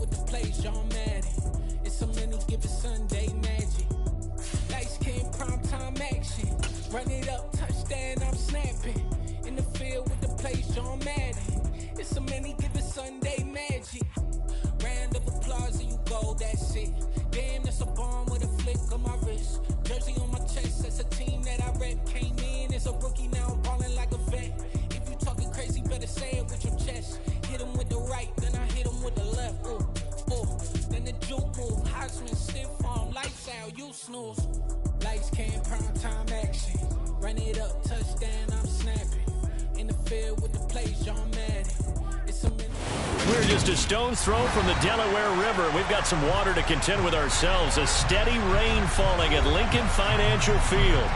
with the plays, John Madden. It's so many given Sunday magic. Lights came primetime action. Run it up, touchdown, I'm snapping. In the field with the plays, John Madden. It's so many given Sunday magic. Round of applause and you go, that's it. Damn, that's a bomb with a flick on my wrist. Jersey on my chest, that's a team that I rep. Came in as a rookie, now I'm ballin' like a vet. If you talking crazy, better say it with your chest. Hit him with the right, then I hit him with the left. Ooh, ooh. Then the juke move, Heisman, stiff arm, lights out, you snooze. Lights came, prime time action. Run it up, touchdown, I'm snapping. In the field with the plays, John Madden. It's a minute. We're just a stone's throw from the Delaware River. We've got some water to contend with ourselves. A steady rain falling at Lincoln Financial Field.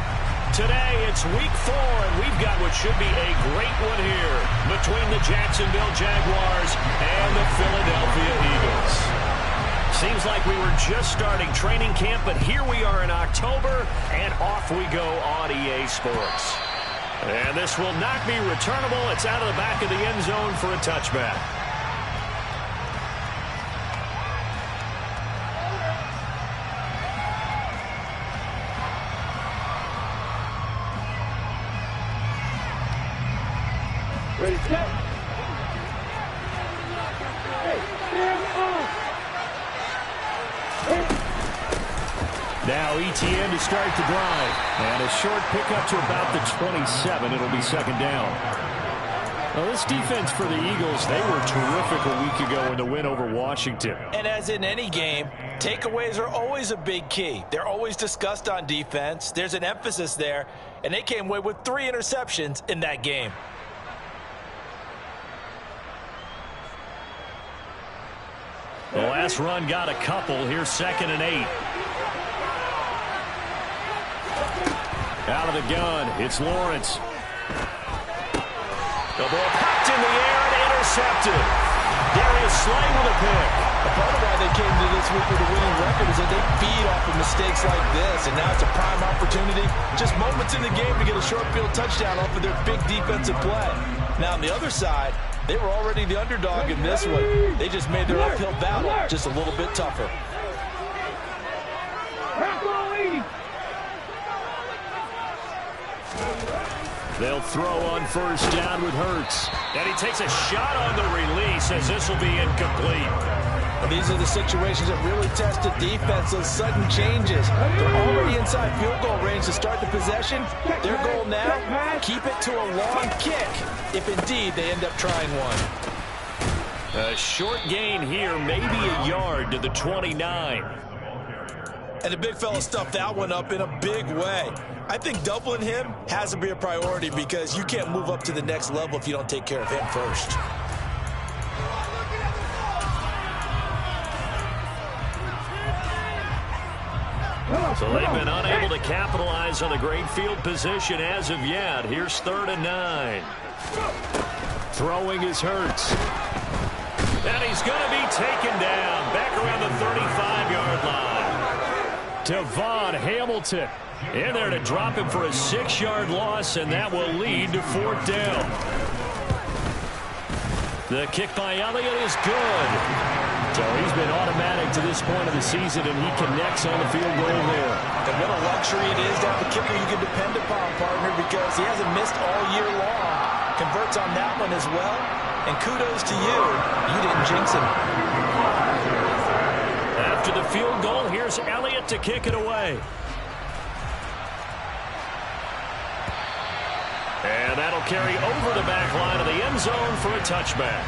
Today, it's week 4, and we've got what should be a great one here between the Jacksonville Jaguars and the Philadelphia Eagles. Seems like we were just starting training camp, but here we are in October, and off we go on EA Sports. And this will not be returnable. It's out of the back of the end zone for a touchback. Ready, set. Now ETN to start the drive. And a short pickup to about the 27. It'll be second down. Well, this defense for the Eagles, they were terrific a week ago in the win over Washington. And as in any game, takeaways are always a big key. They're always discussed on defense. There's an emphasis there. And they came away with 3 interceptions in that game. The last run got a couple. Here's 2nd and 8. Out of the gun, it's Lawrence. The ball popped in the air and intercepted. Darius Slay with a pick. A part of why they came to this week with a winning record is that they feed off of mistakes like this, and now it's a prime opportunity, just moments in the game to get a short field touchdown off of their big defensive play. Now on the other side, they were already the underdog in this one. They just made their uphill battle just a little bit tougher. They'll throw on first down with Hurts. And he takes a shot on the release as this will be incomplete. Well, these are the situations that really test the defense, those sudden changes. They're already inside field goal range to start the possession. Their goal now, keep it to a long kick, if indeed they end up trying one. A short gain here, maybe a yard to the 29. And the big fella stuffed that one up in a big way. I think doubling him has to be a priority because you can't move up to the next level if you don't take care of him first. So they've been unable to capitalize on the great field position as of yet. Here's 3rd and 9. Throwing is Hurts. And he's going to be taken down back around the 35-yard line. Devon Hamilton in there to drop him for a 6-yard loss, and that will lead to 4th down. The kick by Elliott is good. So he's been automatic to this point of the season, and he connects on the field goal there. And what a luxury it is to have a kicker you can depend upon, partner, because he hasn't missed all year long. Converts on that one as well. And kudos to you. You didn't jinx him. After the field goal, here's Elliott to kick it away. And that'll carry over the back line of the end zone for a touchback.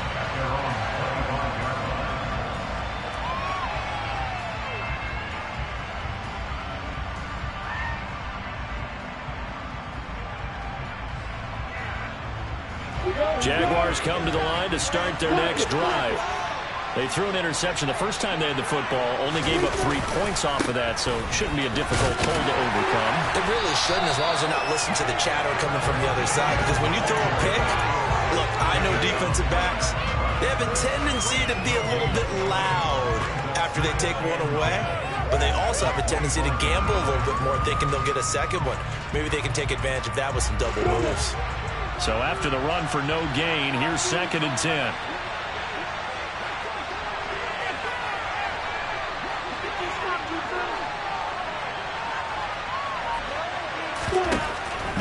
Jaguars come to the line to start their next drive. They threw an interception the first time they had the football, only gave up 3 points off of that, so it shouldn't be a difficult hole to overcome. It really shouldn't, as long as they're not listening to the chatter coming from the other side, because when you throw a pick, look, I know defensive backs, they have a tendency to be a little bit loud after they take one away, but they also have a tendency to gamble a little bit more, thinking they'll get a second one. Maybe they can take advantage of that with some double moves. So after the run for no gain, here's 2nd and 10.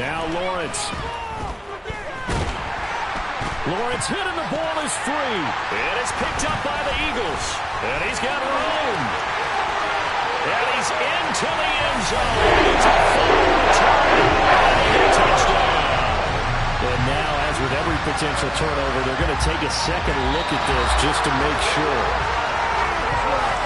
Now Lawrence. Lawrence hit and the ball is free. And it's picked up by the Eagles. And he's got room. And he's into the end zone. It's a full return. And a touchdown. And now, as with every potential turnover, they're going to take a second look at this just to make sure.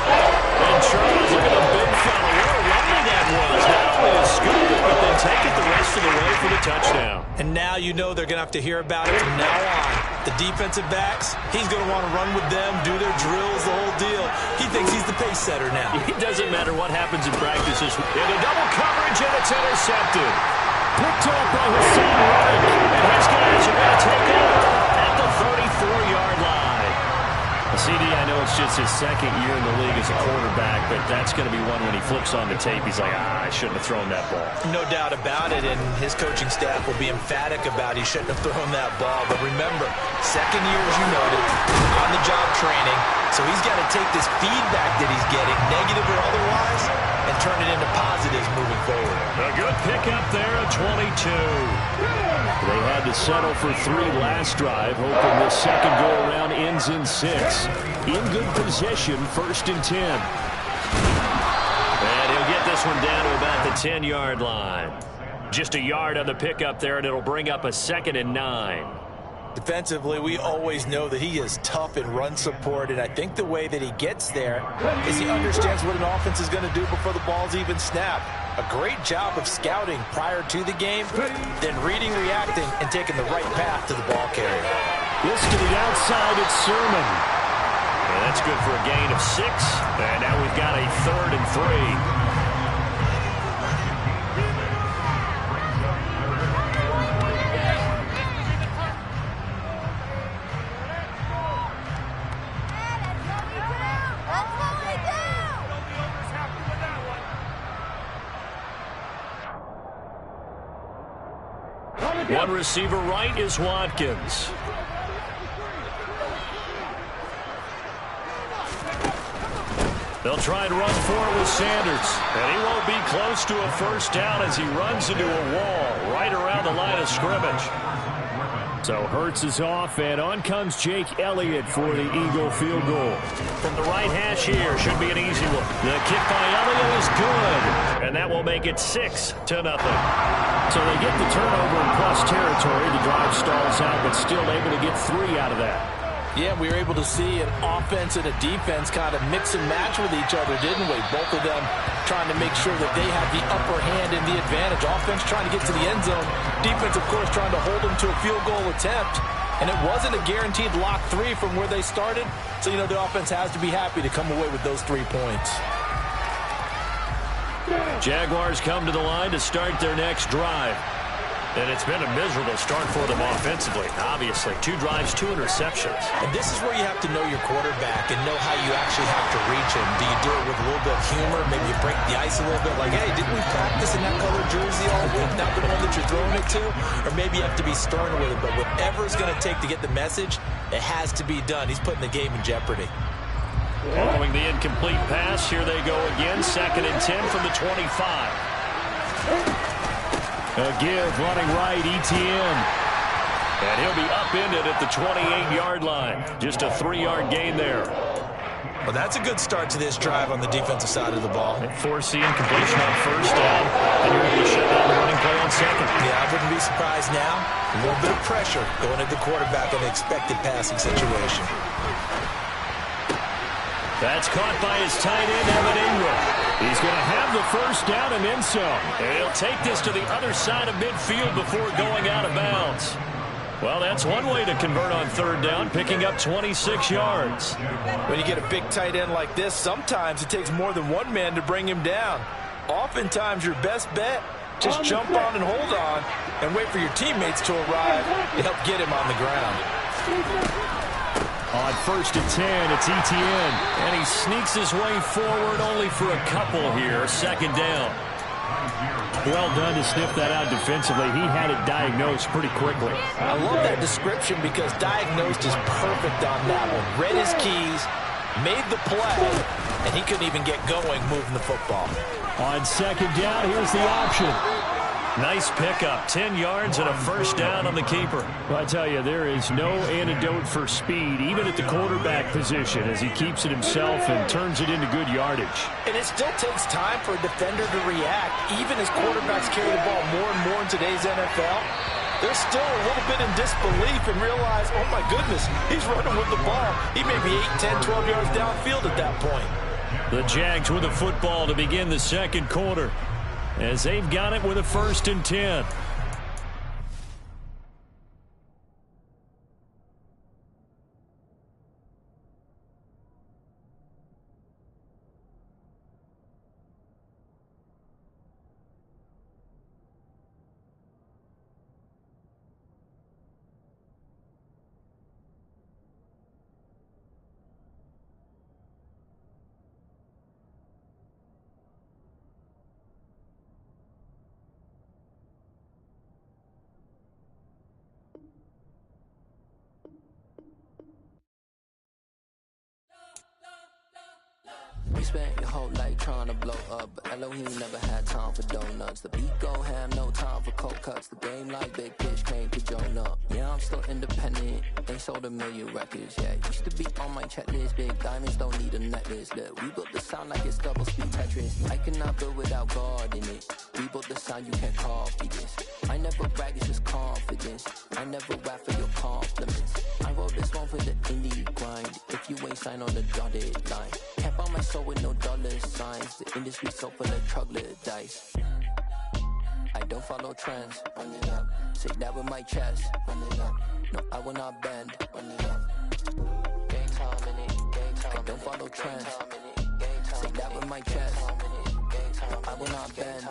And Charles, look at the big fella. What a runner that was. Not only a scoop it, but then take it the rest of the way for the touchdown. And now you know they're going to have to hear about it from now on. The defensive backs, he's going to want to run with them, do their drills, the whole deal. He thinks he's the pace setter now. It doesn't matter what happens in practice this week. Into double coverage, and it's intercepted. Picked off by Hassan Reddick. And his guys are going to take over at the 34-yard line. CD, I know it's just his second year in the league as a quarterback, but that's going to be one when he flips on the tape, he's like, I shouldn't have thrown that ball. No doubt about it, and his coaching staff will be emphatic about he shouldn't have thrown that ball. But remember, second year, as you noted, on-the-job training, so he's got to take this feedback that he's getting, negative or otherwise, and turn it into positives moving forward. A good pickup there at 22. They had to settle for 3 last drive, hoping this second go-around ends in 6. In good position, 1st and 10. And he'll get this one down to about the 10-yard line. Just a yard on the pickup there, and it'll bring up a 2nd and 9. Defensively, we always know that he is tough in run support, and I think the way that he gets there is he understands what an offense is going to do before the ball's even snapped. A great job of scouting prior to the game, then reading, reacting, and taking the right path to the ball carrier. This to the outside, it's Sermon. And that's good for a gain of 6. And now we've got a 3rd and 3. One receiver right is Watkins. They'll try and run for it with Sanders. And he won't be close to a first down as he runs into a wall right around the line of scrimmage. So Hurts is off, and on comes Jake Elliott for the Eagle field goal. From the right hash here, should be an easy one. The kick by Elliott is good, and that will make it 6-0. So they get the turnover in plus territory. The drive stalls out, but still able to get 3 out of that. Yeah, we were able to see an offense and a defense kind of mix and match with each other, didn't we? Both of them trying to make sure that they have the upper hand and the advantage. Offense trying to get to the end zone. Defense, of course, trying to hold them to a field goal attempt. And it wasn't a guaranteed lock 3 from where they started. So, you know, the offense has to be happy to come away with those 3 points. Jaguars come to the line to start their next drive. And it's been a miserable start for them offensively. Obviously, 2 drives, 2 interceptions. And this is where you have to know your quarterback and know how you actually have to reach him. Do you do it with a little bit of humor? Maybe you break the ice a little bit like, hey, didn't we practice in that color jersey all week? Not the one that you're throwing it to? Or maybe you have to be stern with it. But whatever it's going to take to get the message, it has to be done. He's putting the game in jeopardy. Following the incomplete pass, here they go again. 2nd and 10 from the 25. A give running right, Etienne. And he'll be upended at the 28-yard line. Just a 3-yard gain there. Well, that's a good start to this drive on the defensive side of the ball. Forcing completion on first down. And you're able to shut down the running play on second. Yeah, I wouldn't be surprised now. A little bit of pressure going at the quarterback in the expected passing situation. That's caught by his tight end, Evan Ingram. He's going to have the first down and then some. And he'll take this to the other side of midfield before going out of bounds. Well, that's one way to convert on 3rd down, picking up 26 yards. When you get a big tight end like this, sometimes it takes more than one man to bring him down. Oftentimes, your best bet, just jump on and hold on and wait for your teammates to arrive to help get him on the ground. On 1st and 10, it's Etienne. And he sneaks his way forward only for a couple here. 2nd down. Well done to sniff that out defensively. He had it diagnosed pretty quickly. I love that description because diagnosed is perfect on that one. Read his keys, made the play, and he couldn't even get going moving the football. On 2nd down, here's the option. Nice pickup, 10 yards and a first down on the keeper. Well, I tell you, there is no antidote for speed, even at the quarterback position, as he keeps it himself and turns it into good yardage. And it still takes time for a defender to react, even as quarterbacks carry the ball more and more in today's NFL. They're still a little bit in disbelief and realize, oh my goodness, he's running with the ball. He may be 8, 10, 12 yards downfield at that point. The Jags with the football to begin the second quarter, as they've got it with a 1st and 10. You spent your whole life trying to blow up, but Elohim never had time for donuts. The beat go ham, no time for cold cuts. The game like Big Pitch came to Jonah. Yeah, I'm still independent, ain't sold a million records. Yeah, used to be on my checklist. Big diamonds don't need a necklace. Look, we built the sound like it's double speed Tetris. I cannot build without God in it. We built the sound, you can't copy this. I never brag, it's just confidence. I never rap for your compliments. I wrote this one for the indie grind. If you ain't signed on the dotted line, can't buy my soul with no dollar signs. The industry so full of troglodytes. I don't follow trends. Run it up. Say that with my chest. Run it up. No, I will not bend. Run it up. Game time in it. Game time. I don't follow trends. Say that with my chest. No, I will not bend.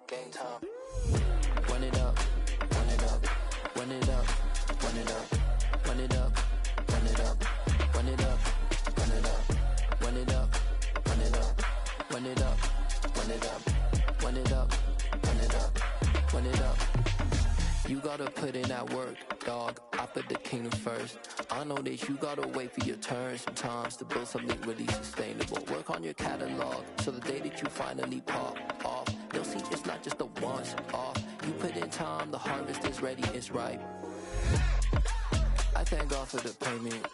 Game time. Run it up. Run it up. Run it up. Run it up. Run it up. Run it up. Run it up. Run it up. Run it up. Run it up. Run it up. Run it up. Run it up. Run it up. Run it up. You gotta put in that work, dog. I put the kingdom first. I know that you gotta wait for your turn sometimes to build something really sustainable. Work on your catalog, so the day that you finally pop off, you'll see it's not just a once off. You put in time, the harvest is ready, it's ripe. I thank God for the payment.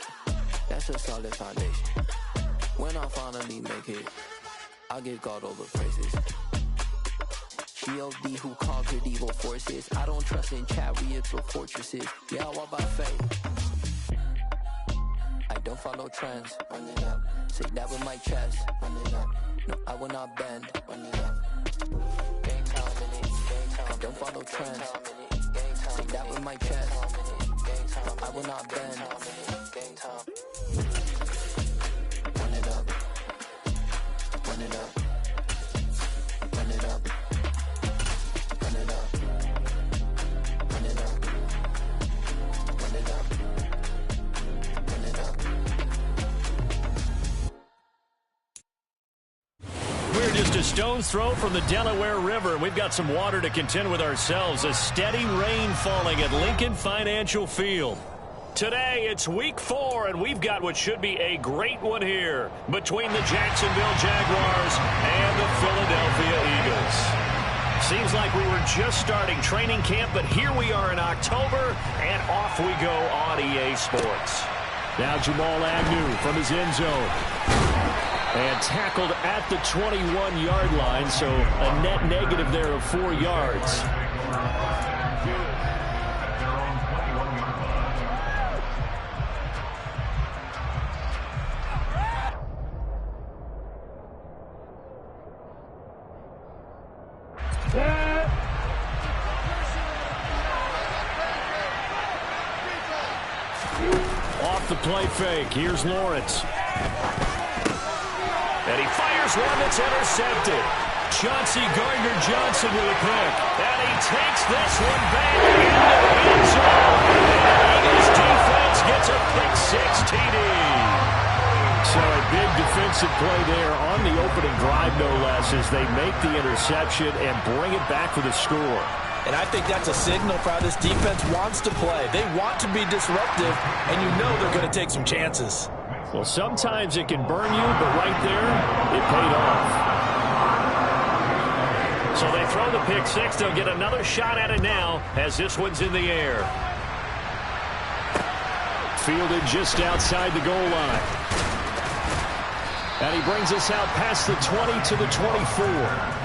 That's a solid foundation. When I finally make it, I'll give God all the praises. G.O.D. who conquered evil forces. I don't trust in chariots or fortresses. Yeah, I walk by faith. I don't follow trends. Run it up. Say that with my chest. Run it up. No, I will not bend. Run it up. Game time in it. Game time. I don't follow trends. Say that with my chest. No, I will not bend. Game time. Run it up. Run it up. Run it up. Run it up. Run it up. Run it up. Run it up. We're just a stone's throw from the Delaware River. We've got some water to contend with ourselves. A steady rain falling at Lincoln Financial Field. Today, it's week 4, and we've got what should be a great one here between the Jacksonville Jaguars and the Philadelphia Eagles. Seems like we were just starting training camp, but here we are in October, and off we go on EA Sports. Now Jamal Agnew from his end zone. And tackled at the 21-yard line, so a net negative there of 4 yards. Off the play fake, here's Lawrence. And he fires one that's intercepted. Chauncey Gardner-Johnson with a pick. And he takes this one back into the end zone. And the Eagles defense gets a pick-6 TD. So a big defensive play there on the opening drive, no less, as they make the interception and bring it back for the score. And I think that's a signal for how this defense wants to play. They want to be disruptive, and you know they're going to take some chances. Well, sometimes it can burn you, but right there, it paid off. So they throw the pick six. They'll get another shot at it now as this one's in the air. Fielded just outside the goal line. And he brings us out past the 20 to the 24.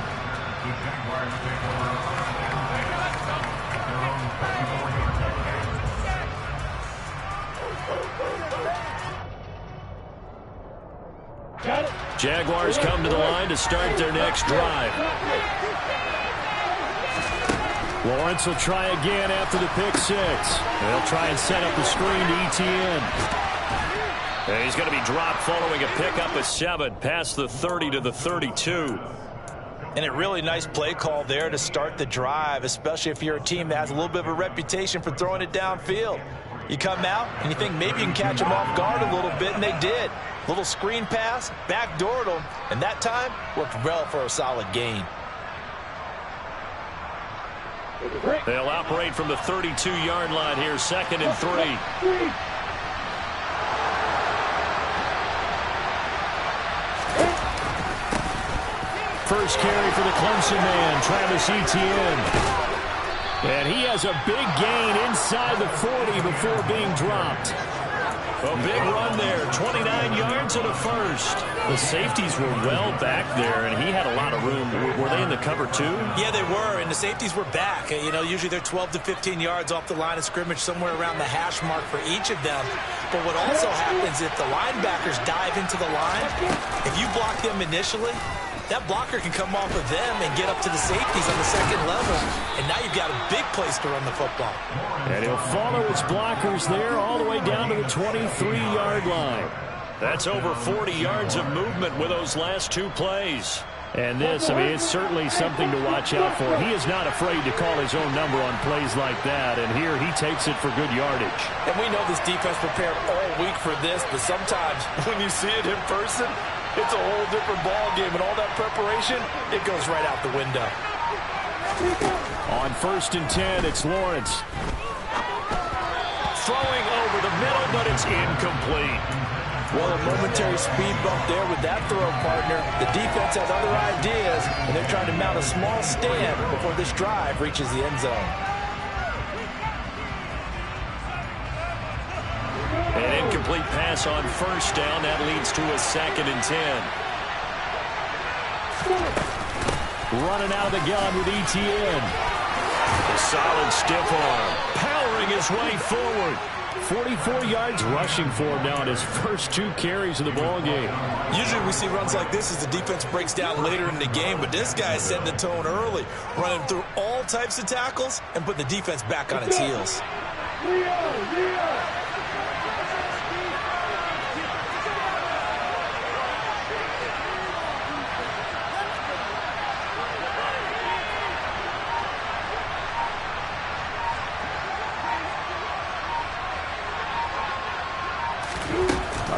Jaguars come to the line to start their next drive. Lawrence will try again after the pick six. They'll try and set up the screen to ETN. And he's going to be dropped following a pickup of 7 past the 30 to the 32. And a really nice play call there to start the drive, especially if you're a team that has a little bit of a reputation for throwing it downfield. You come out and you think maybe you can catch them off guard a little bit, and they did. Little screen pass, backdoored them, and that time worked well for a solid gain. They'll operate from the 32-yard line here, 2nd and 3. First carry for the Clemson man, Travis Etienne. And he has a big gain inside the 40 before being dropped. A big run there, 29 yards and a first. The safeties were well back there, and he had a lot of room. Were they in the cover too? Yeah, they were, and the safeties were back. You know, usually they're 12 to 15 yards off the line of scrimmage, somewhere around the hash mark for each of them. But what also happens if the linebackers dive into the line, if you block them initially, that blocker can come off of them and get up to the safeties on the second level. And now you've got a big place to run the football. And he'll follow his blockers there all the way down to the 23-yard line. That's over 40 yards of movement with those last 2 plays. And this, I mean, it's certainly something to watch out for. He is not afraid to call his own number on plays like that. And here he takes it for good yardage. And we know this defense prepared all week for this, but sometimes when you see it in person, it's a whole different ball game, and all that preparation, it goes right out the window. On 1st and 10, it's Lawrence. Throwing over the middle, but it's incomplete. Well, a momentary speed bump there with that throw, partner. The defense has other ideas, and they're trying to mount a small stand before this drive reaches the end zone. An incomplete pass on 1st down. That leads to a 2nd and 10. Running out of the gun with ETN. A solid stiff arm. Powering his way forward. 44 yards rushing for him now in his first 2 carries of the ball game. Usually we see runs like this as the defense breaks down later in the game, but this guy is setting the tone early, running through all types of tackles and putting the defense back on its heels.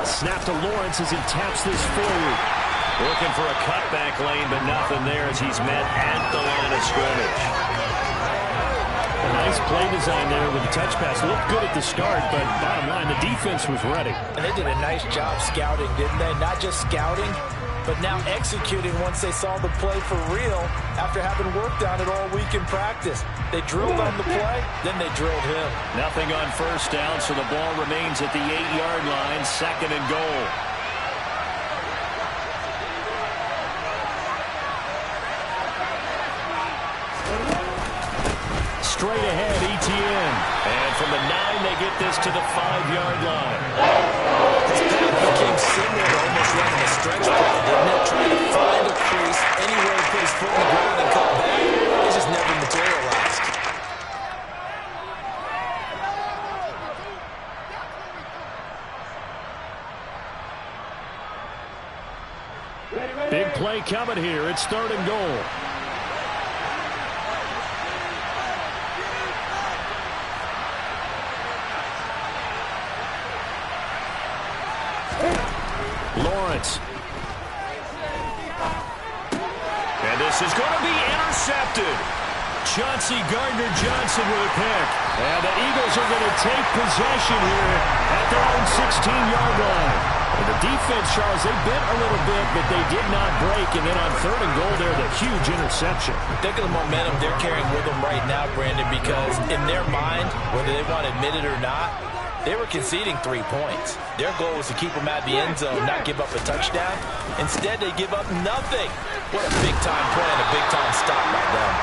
Snap to Lawrence as he taps this forward. Looking for a cutback lane, but nothing there as he's met at the line of scrimmage. A nice play design there with the touch pass. Looked good at the start, but bottom line, the defense was ready. And they did a nice job scouting, didn't they? Not just scouting, but now executing once they saw the play for real after having worked on it all week in practice. They drilled on the play, then they drilled him. Nothing on 1st down, so the ball remains at the 8-yard line, 2nd and goal. Straight ahead, ETN. And from the 9, they get this to the 5-yard line. This path became similar to almost running a stretch play, didn't it? Trying to find a crease, anywhere to put his foot in the ground and cut back. It just never materialized. Big play coming here. It's 3rd and goal. Lawrence. And this is going to be intercepted. Chauncey Gardner-Johnson with a pick. And the Eagles are going to take possession here at their own 16-yard line. And the defense, Charles, they bit a little bit, but they did not break. And then on 3rd and goal there, the huge interception. Think of the momentum they're carrying with them right now, Brandon, because in their mind, whether they want to admit it or not, they were conceding 3 points. Their goal was to keep them out of the end zone, not give up a touchdown. Instead, they give up nothing. What a big-time play and a big-time stop by them.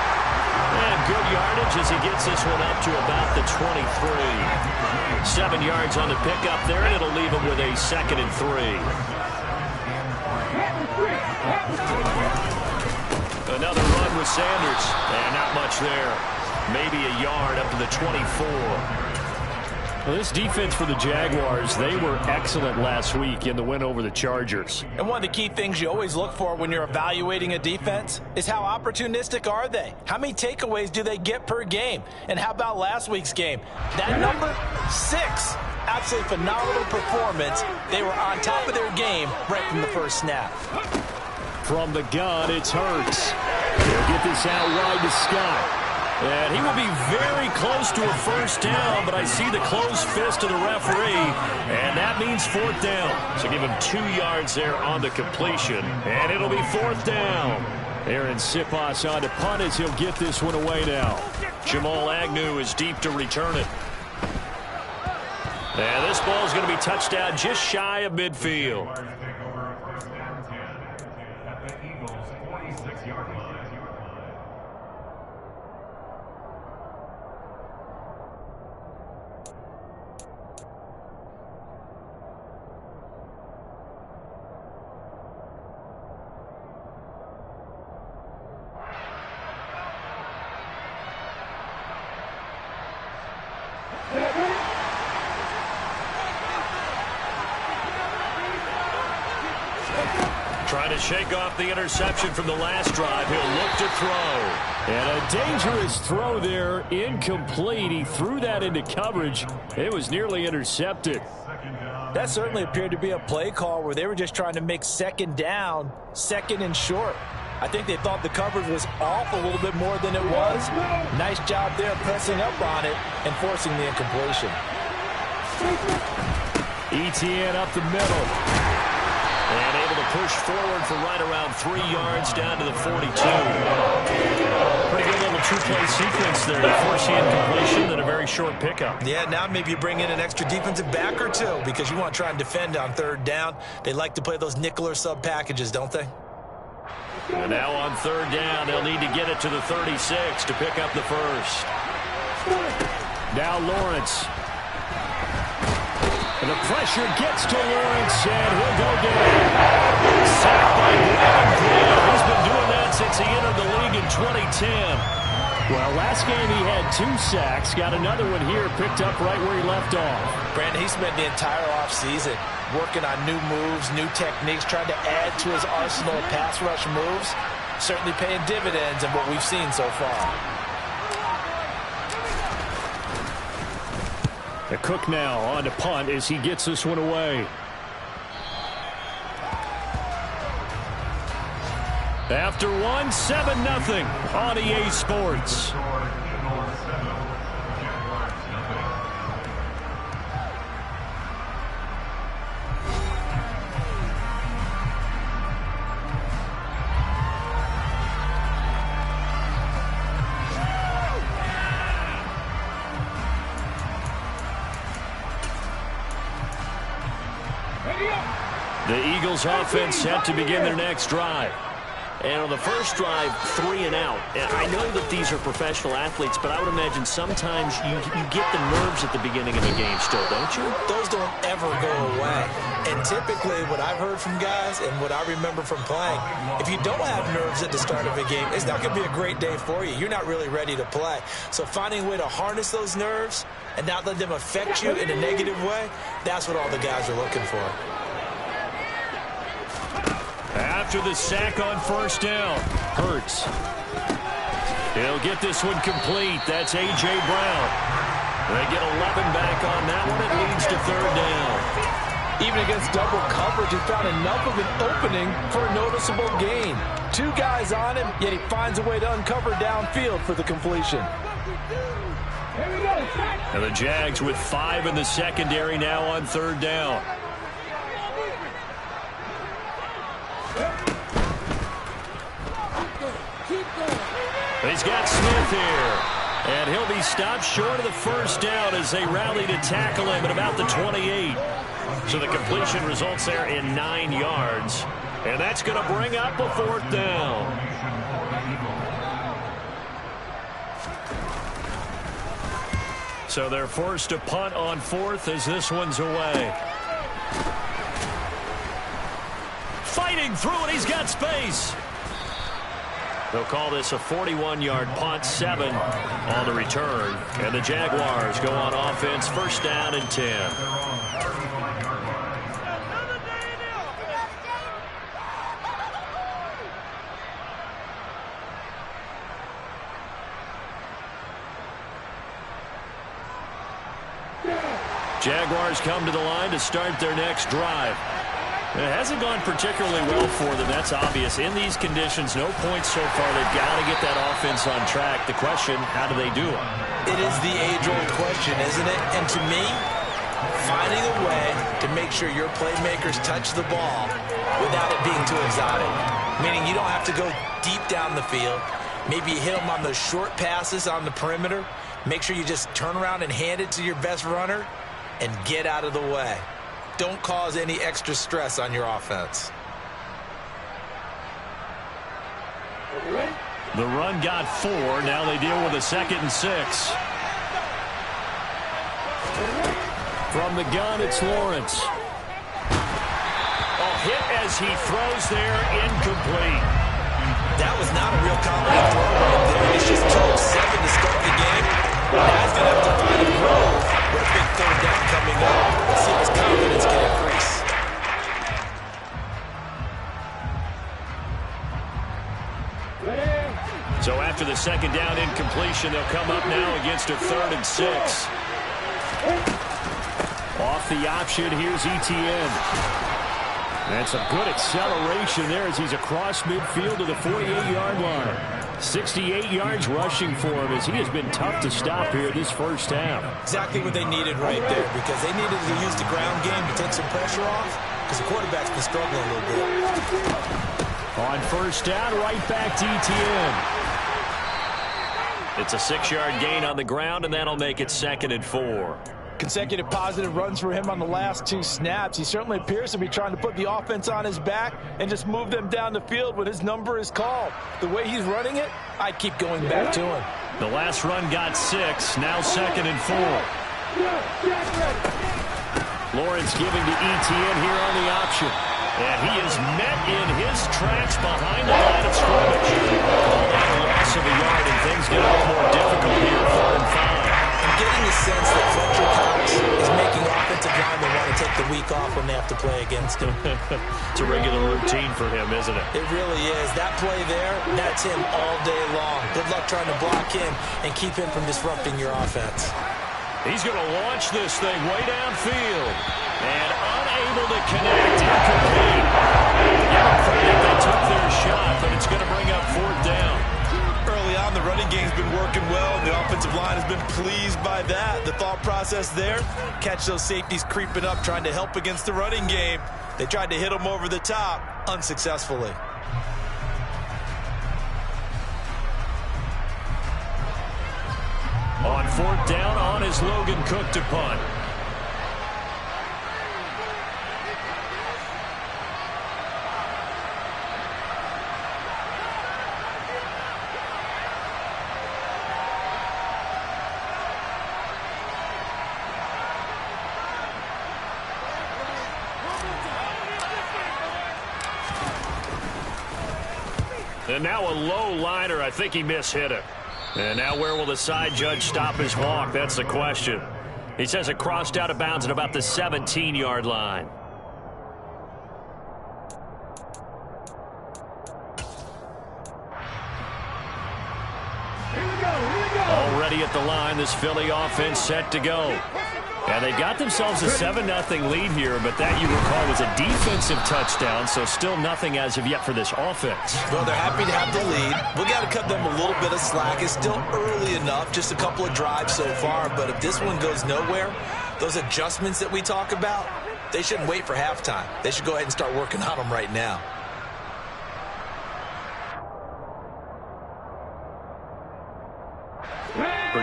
And good yardage as he gets this one up to about the 23. 7 yards on the pickup there, and it'll leave him with a 2nd and 3. Another run with Sanders, and not much there. Maybe a yard up to the 24. Well, this defense for the Jaguars, they were excellent last week in the win over the Chargers. And one of the key things you always look for when you're evaluating a defense is how opportunistic are they? How many takeaways do they get per game? And how about last week's game? That number, 6. Absolutely phenomenal performance. They were on top of their game right from the first snap. From the gun, it's Hurts. They'll get this out wide to Scott. And he will be very close to a first down, but I see the closed fist of the referee, and that means 4th down. So give him 2 yards there on the completion, and it'll be 4th down. Aaron Siposs on to punt as he'll get this one away now. Jamal Agnew is deep to return it. And this ball is going to be touched down just shy of midfield. Trying to shake off the interception from the last drive. He'll look to throw. And a dangerous throw there, incomplete. He threw that into coverage. It was nearly intercepted. That certainly appeared to be a play call where they were just trying to make 2nd down, 2nd and short. I think they thought the coverage was off a little bit more than it was. Nice job there pressing up on it and forcing the incompletion. ETN up the middle. And able to push forward for right around 3 yards down to the 42. Pretty good little 2-play sequence there to force the incompletion and a very short pickup. Yeah, now maybe you bring in an extra defensive back or 2 because you want to try and defend on 3rd down. They like to play those nickel or sub packages, don't they? And now on 3rd down, they'll need to get it to the 36 to pick up the first. Now Lawrence. And the pressure gets to Lawrence, and he'll go down. Sacked by Brandon Graham. He's been doing that since he entered the league in 2010. Well, last game he had 2 sacks. Got another one here, picked up right where he left off. Brandon, he spent the entire offseason working on new moves, new techniques, trying to add to his arsenal of pass rush moves. Certainly paying dividends in what we've seen so far. The Cook now on to punt as he gets this one away. After one, 7-0 on EA Sports. The Eagles offense set to begin their next drive. And on the first drive, 3 and out. And I know that these are professional athletes, but I would imagine sometimes you get the nerves at the beginning of a game still, don't you? Those don't ever go away. And typically what I've heard from guys and what I remember from playing, if you don't have nerves at the start of a game, it's not going to be a great day for you. You're not really ready to play. So finding a way to harness those nerves and not let them affect you in a negative way, that's what all the guys are looking for. After the sack on first down, Hurts. He'll get this one complete. That's A.J. Brown. They get 11 back on that one. It leads to 3rd down. Even against double coverage, he found enough of an opening for a noticeable gain. 2 guys on him, yet he finds a way to uncover downfield for the completion. And the Jags with 5 in the secondary now on 3rd down. He's got Smith here. And he'll be stopped short of the first down as they rally to tackle him at about the 28. So the completion results there in 9 yards. And that's going to bring up a 4th down. So they're forced to punt on 4th as this one's away. Fighting through it, he's got space. They'll call this a 41-yard punt, 7 on the return. And the Jaguars go on offense, 1st down and 10. Jaguars come to the line to start their next drive. It hasn't gone particularly well for them, that's obvious. In these conditions, no points so far. They've got to get that offense on track. The question, how do they do it? It is the age-old question, isn't it? And to me, finding a way to make sure your playmakers touch the ball without it being too exotic. Meaning you don't have to go deep down the field. Maybe you hit them on those short passes on the perimeter. Make sure you just turn around and hand it to your best runner and get out of the way. Don't cause any extra stress on your offense. The run got 4. Now they deal with a 2nd and 6. From the gun, it's Lawrence. A hit as he throws there, incomplete. That was not a real confident throw right there. It's just 2-7 to start the game. Now he's going to have to find a grove with a big 3rd down coming up. Let's see if his confidence can increase. So after the 2nd down incompletion, they'll come up now against a 3rd and 6. Off the option, here's Etienne. That's a good acceleration there as he's across midfield to the 48-yard line. 68 yards rushing for him as he has been tough to stop here this first half. Exactly what they needed right there, because they needed to use the ground game to take some pressure off, because the quarterback's been struggling a little bit. On 1st down, right back to Etienne. It's a 6-yard gain on the ground, and that'll make it 2nd and 4. Consecutive positive runs for him on the last 2 snaps. He certainly appears to be trying to put the offense on his back and just move them down the field when his number is called. The way he's running it, I'd keep going back to him. The last run got 6, now 2nd and 4. Lawrence giving to Etienne here on the option. And he is met in his tracks behind the line of scrimmage. Call that a loss of a yard, and things get a little more difficult here, 4th and 5. I'm getting the sense that Fletcher Cox is making offensive linemen want to take the week off when they have to play against him. It's a regular routine for him, isn't it? It really is. That play there, that's him all day long. Good luck trying to block him and keep him from disrupting your offense. He's going to launch this thing way downfield. And unable to connect, incomplete. Give them credit, they took their shot, but it's going to bring up 4th down. Early on, the running game's been working well, and the offensive line has been pleased by that. The thought process there, catch those safeties creeping up, trying to help against the running game. They tried to hit them over the top, unsuccessfully. On 4th down, on is Logan Cook to punt. And now a low liner. I think he mishit it. And now where will the side judge stop his walk? That's the question. He says it crossed out of bounds at about the 17-yard line. Already at the line, this Philly offense set to go. And they got themselves a 7-0 lead here, but that, you recall, was a defensive touchdown, so still nothing as of yet for this offense. Well, they're happy to have the lead. We got to cut them a little bit of slack. It's still early enough, just a couple of drives so far, but if this one goes nowhere, those adjustments that we talk about, they shouldn't wait for halftime. They should go ahead and start working on them right now.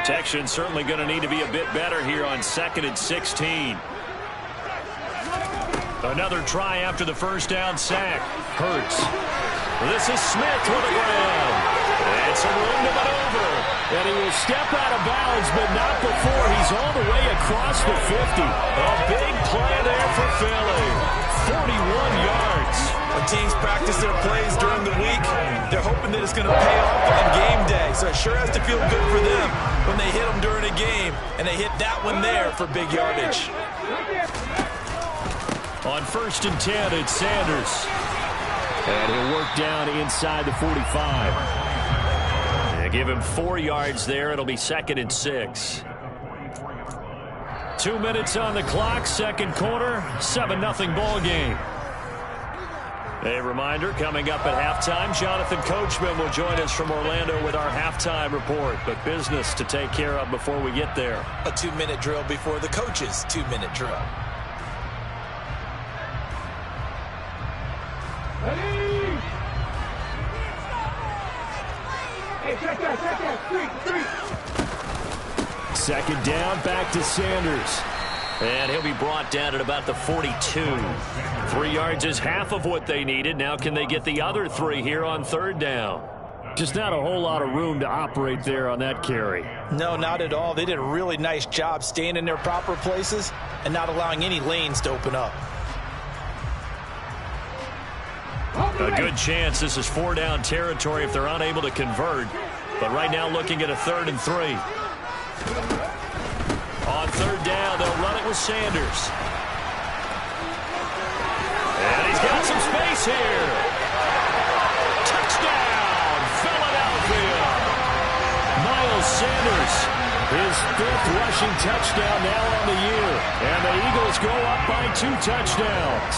Protection certainly going to need to be a bit better here on 2nd and 16. Another try after the first down sack. Hurts. This is Smith with a grab. And some room to maneuver. And he will step out of bounds, but not before he's all the way across the 50. A big play there for Philly. 41 yards. When teams practice their plays during the week, they're hoping that it's going to pay off on game day. So it sure has to feel good for them when they hit them during a game, and they hit that one there for big yardage. On 1st and 10, it's Sanders. And he'll work down inside the 45. And give him 4 yards there. It'll be 2nd and 6. 2 minutes on the clock, second quarter, 7-0 ball game. A reminder, coming up at halftime, Jonathan Coachman will join us from Orlando with our halftime report. But business to take care of before we get there. A 2-minute drill before the coach's 2-minute drill. Second down, back to Sanders. And he'll be brought down at about the 42. 3 yards is half of what they needed. Now can they get the other 3 here on 3rd down? Just not a whole lot of room to operate there on that carry. No, not at all. They did a really nice job staying in their proper places and not allowing any lanes to open up. A good chance this is 4-down territory if they're unable to convert. But right now looking at a 3rd and 3. On 3rd down, they'll run it with Sanders. And he's got some space here. Touchdown, Philadelphia. Miles Sanders, his 5th rushing touchdown now on the year. And the Eagles go up by 2 touchdowns.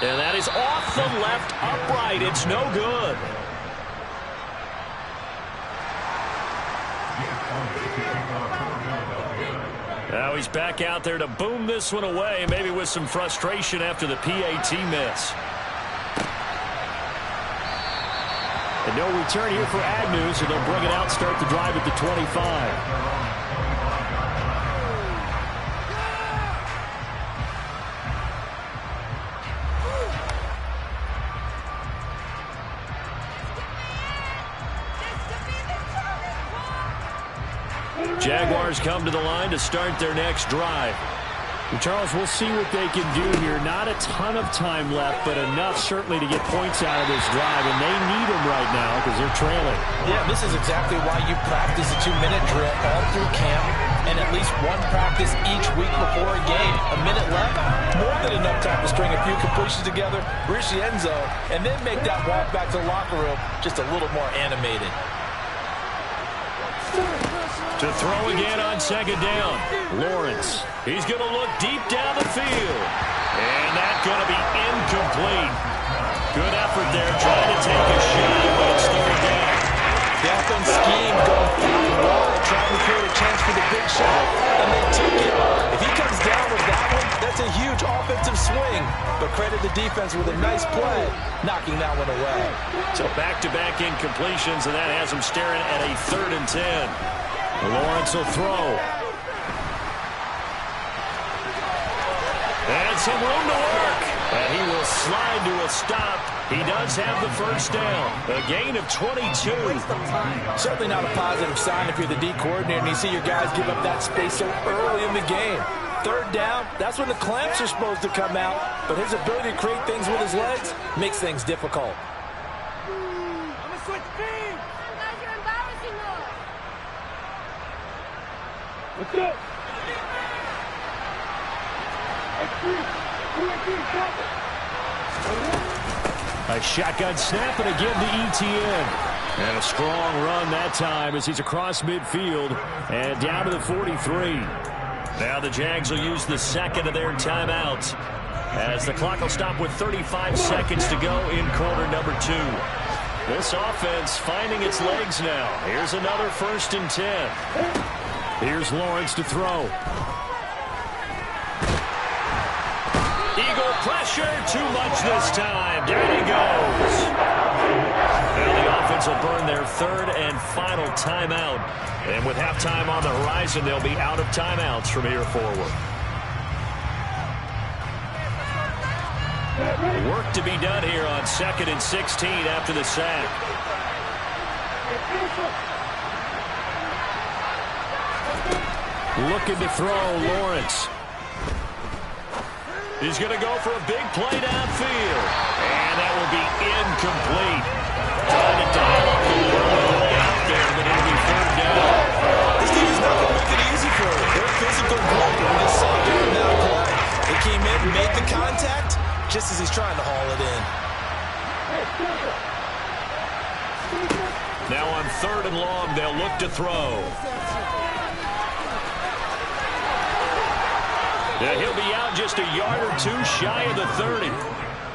And that is off the left upright. It's no good. Now he's back out there to boom this one away, maybe with some frustration after the PAT miss. And no return here for Agnew, so they'll bring it out, start the drive at the 25. Jaguars come to the line to start their next drive. And Charles, we'll see what they can do here. Not a ton of time left, but enough certainly to get points out of this drive, and they need them right now because they're trailing. Yeah, this is exactly why you practice a 2-minute drill all through camp and at least one practice each week before a game. A minute left, more than enough time to string a few completions together, reach the end zone, and then make that walk back to the locker room just a little more animated. To throw again on 2nd down. Lawrence. He's going to look deep down the field. And that's going to be incomplete. Good effort there trying to take a shot, but it's 3rd down. The offense scheme going through the wall, trying to create a chance for the big shot, and they took it. If he comes down with that one, that's a huge offensive swing. But credit the defense with a nice play, knocking that one away. So back-to-back incompletions, and that has them staring at a 3rd and 10. Lawrence will throw. And some room to work. And he will slide to a stop. He does have the first down. A gain of 22. Certainly not a positive sign if you're the D coordinator and you see your guys give up that space so early in the game. 3rd down, that's when the clamps are supposed to come out. But his ability to create things with his legs makes things difficult. I'm going to switch teams. Guys, you're embarrassing us. Let's go. A shotgun snap and again to Etienne. And a strong run that time as he's across midfield and down to the 43. Now the Jags will use the 2nd of their timeouts as the clock will stop with 35 seconds to go in quarter number 2. This offense finding its legs now. Here's another 1st and 10. Here's Lawrence to throw. Eagle pressure, too much this time. Down he goes. Now the offense will burn their third and final timeout. And with halftime on the horizon, they'll be out of timeouts from here forward. Work to be done here on 2nd and 16 after the sack. Looking to throw, Lawrence. He's going to go for a big play downfield. And that will be incomplete. Trying to dial up the way out there, but it'll be third down. This team is not going to make it easy for him. They're a physical group, and we just saw it during that play. They came in, made the contact, just as he's trying to haul it in. Now on 3rd and long, they'll look to throw. He'll be out just a yard or two shy of the 30.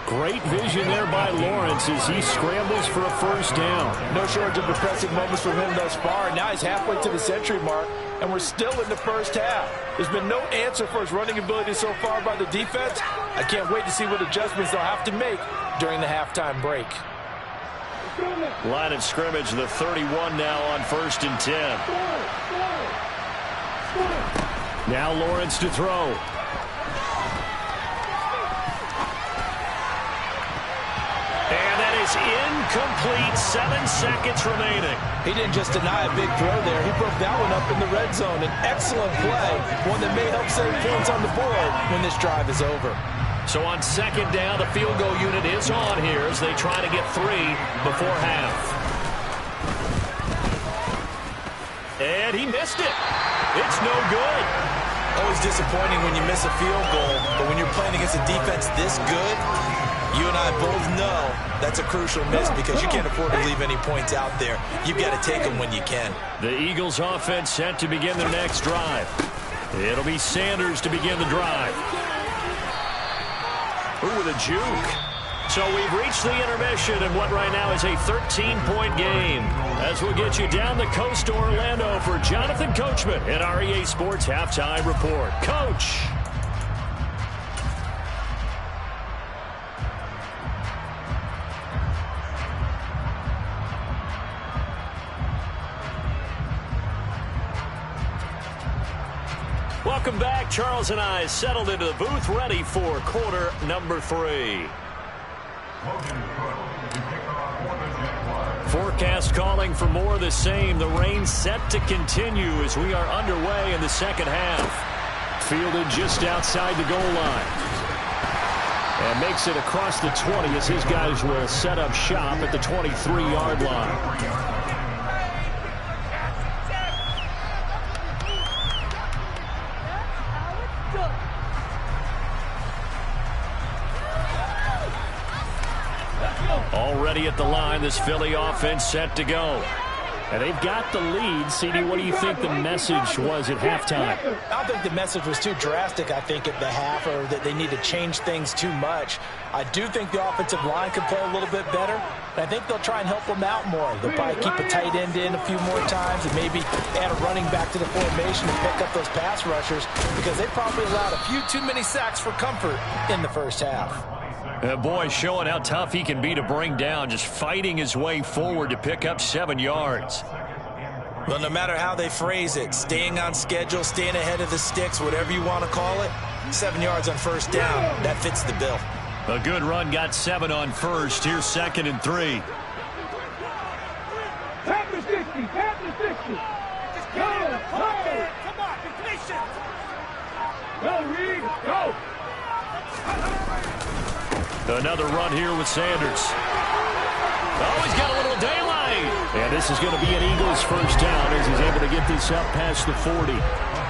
Great vision there by Lawrence as he scrambles for a first down. No shortage of impressive moments from him thus far. Now he's halfway to the century mark, and we're still in the first half. There's been no answer for his running ability so far by the defense. I can't wait to see what adjustments they'll have to make during the halftime break. Line of scrimmage, the 31 now on 1st and 10. Now Lawrence to throw. And that is incomplete. 7 seconds remaining. He didn't just deny a big throw there. He broke that one up in the red zone. An excellent play. One that may help save points on the board when this drive is over. So on 2nd down, the field goal unit is on here as they try to get 3 before half. And he missed it. It's no good. Always disappointing when you miss a field goal, but when you're playing against a defense this good, you and I both know that's a crucial miss because you can't afford to leave any points out there. You've got to take them when you can. The Eagles offense set to begin their next drive. It'll be Sanders to begin the drive. Ooh, with a juke. So we've reached the intermission in what right now is a 13-point game. As we'll get you down the coast to Orlando for Jonathan Coachman at our EA Sports Halftime Report. Coach. Welcome back. Charles and I settled into the booth, ready for quarter number 3. Forecast calling for more of the same. The rain set to continue as we are underway in the second half. Fielded just outside the goal line. And makes it across the 20 as his guys will set up shop at the 23-yard line. Already at the line, this Philly offense set to go. And they've got the lead. CD, what do you think the message was at halftime? I don't think the message was too drastic, I think, at the half, or that they need to change things too much. I do think the offensive line could play a little bit better, and I think they'll try and help them out more. They'll probably keep a tight end in a few more times and maybe add a running back to the formation to pick up those pass rushers because they probably allowed a few too many sacks for comfort in the first half. Boy, showing how tough he can be to bring down, just fighting his way forward to pick up 7 yards. Well, no matter how they phrase it, staying on schedule, staying ahead of the sticks, whatever you want to call it, 7 yards on first down, that fits the bill. A good run got 7 on first. Here's 2nd and 3. Tap the 60, tap the 60. Just go, come on, be patient. Go, Reed, go. Another run here with Sanders. Oh, he's got a little daylight. And this is going to be an Eagles first down as he's able to get this up past the 40.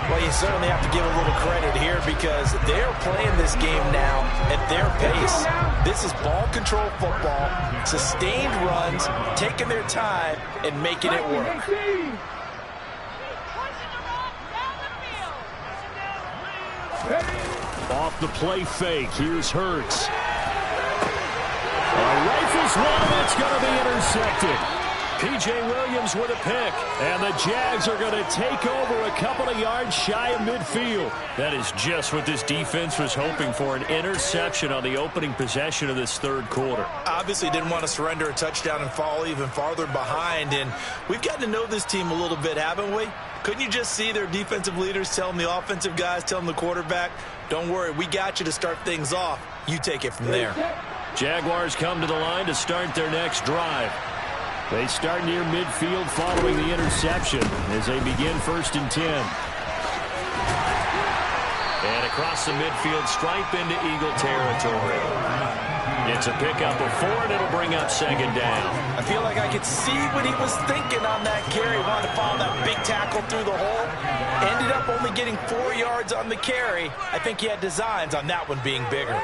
Well, you certainly have to give a little credit here because they're playing this game now at their pace. This is ball control football, sustained runs, taking their time, and making it work. Off the play fake, here's Hurts. Rifles one, it's going to be intercepted. P.J. Williams with a pick. And the Jags are going to take over a couple of yards shy of midfield. That is just what this defense was hoping for, an interception on the opening possession of this third quarter. Obviously didn't want to surrender a touchdown and fall even farther behind. And we've gotten to know this team a little bit, haven't we? Couldn't you just see their defensive leaders telling the offensive guys, telling the quarterback, don't worry, we got you to start things off. You take it from there. Jaguars come to the line to start their next drive. They start near midfield following the interception as they begin 1st and 10. And across the midfield stripe into Eagle territory. It's a pickup of 4, and it'll bring up 2nd down. I feel like I could see what he was thinking on that carry. Wanted to follow that big tackle through the hole. Ended up only getting 4 yards on the carry. I think he had designs on that one being bigger.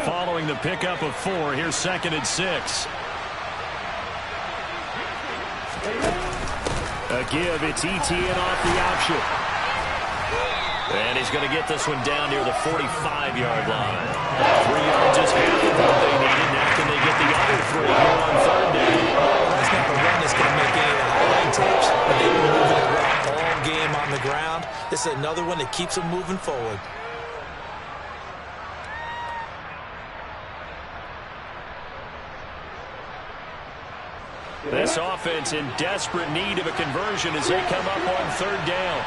Following the pickup of 4, here's 2nd and 6. A give, it's ETN off the option. And he's going to get this one down near the 45-yard line. 3 yards is half of what they needed. Now can they get the other 3 here on 3rd down? That's not the run that's going to make any of the highlight tapes, but they've been moving it around all game on the ground. This is another one that keeps them moving forward. This offense in desperate need of a conversion as they come up on 3rd down.